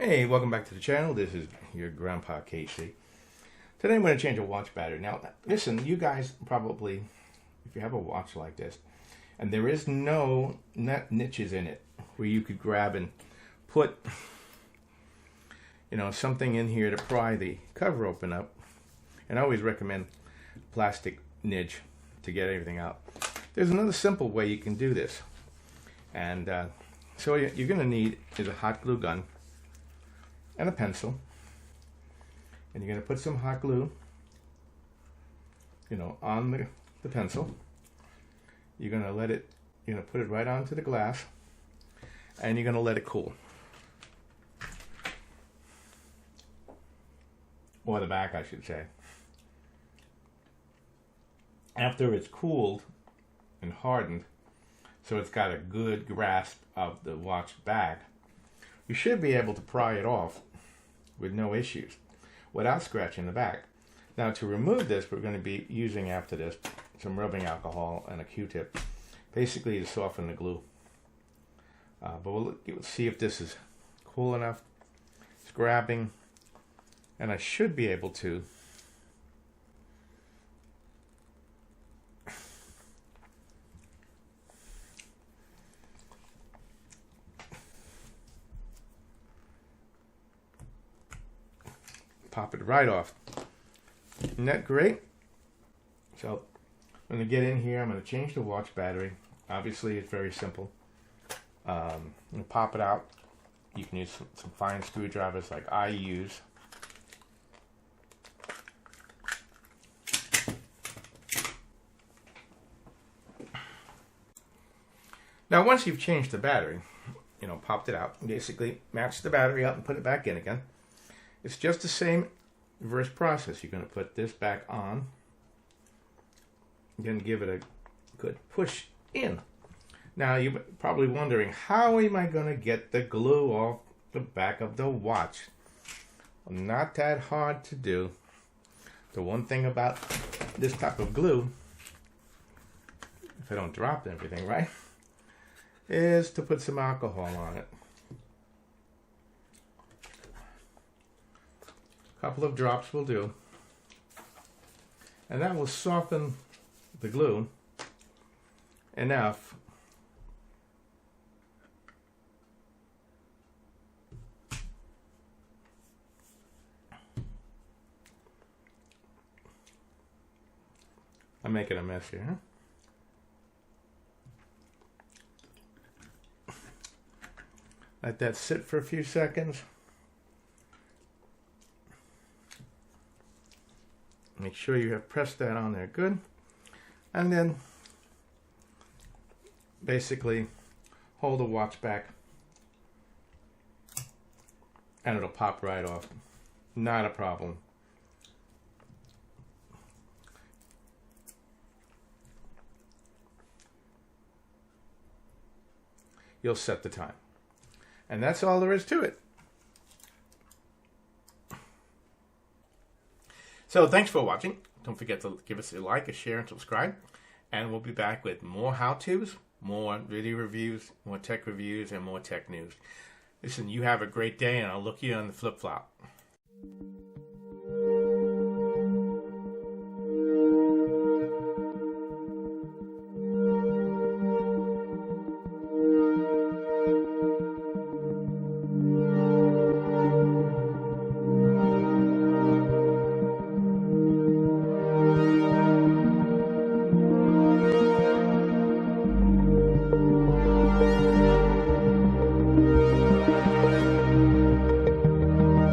Hey, welcome back to the channel. This is your Grandpa Casey. Today I'm going to change a watch battery. Now, listen, you guys probably, if you have a watch like this, and there is no niches in it where you could grab and put, something in here to pry the cover open up. And I always recommend plastic niche to get everything out. There's another simple way you can do this. And so you're going to need is a hot glue gun and a pencil, and you're going to put some hot glue on the pencil. You're going to let it, put it right onto the glass, and you're going to let it cool, or the back I should say. After it's cooled and hardened, so it's got a good grasp of the watch back, you should be able to pry it off with no issues without scratching the back. Now, to remove this, we're going to be using after this some rubbing alcohol and a Q-tip, basically to soften the glue. But we'll see if this is cool enough. It's grabbing, and I should be able to pop it right off. Isn't that great? So I'm going to get in here. I'm going to change the watch battery. Obviously, it's very simple. I'm going to pop it out. You can use some fine screwdrivers like I use. Now, once you've changed the battery, popped it out, basically match the battery up and put it back in again. It's just the same reverse process. You're going to put this back on. You're going to give it a good push in. Now, you're probably wondering, how am I going to get the glue off the back of the watch? Well, not that hard to do. The one thing about this type of glue, if I don't drop everything, right, is to put some alcohol on it. A couple of drops will do, and that will soften the glue enough I'm making a mess here, huh? Let that sit for a few seconds. Make sure you have pressed that on there good. And then basically hold the watch back and it'll pop right off. Not a problem. You'll set the time. And that's all there is to it. So thanks for watching. Don't forget to give us a like, a share, and subscribe. And we'll be back with more how-tos, more video reviews, more tech reviews, and more tech news. Listen, you have a great day, and I'll look you on the flip-flop.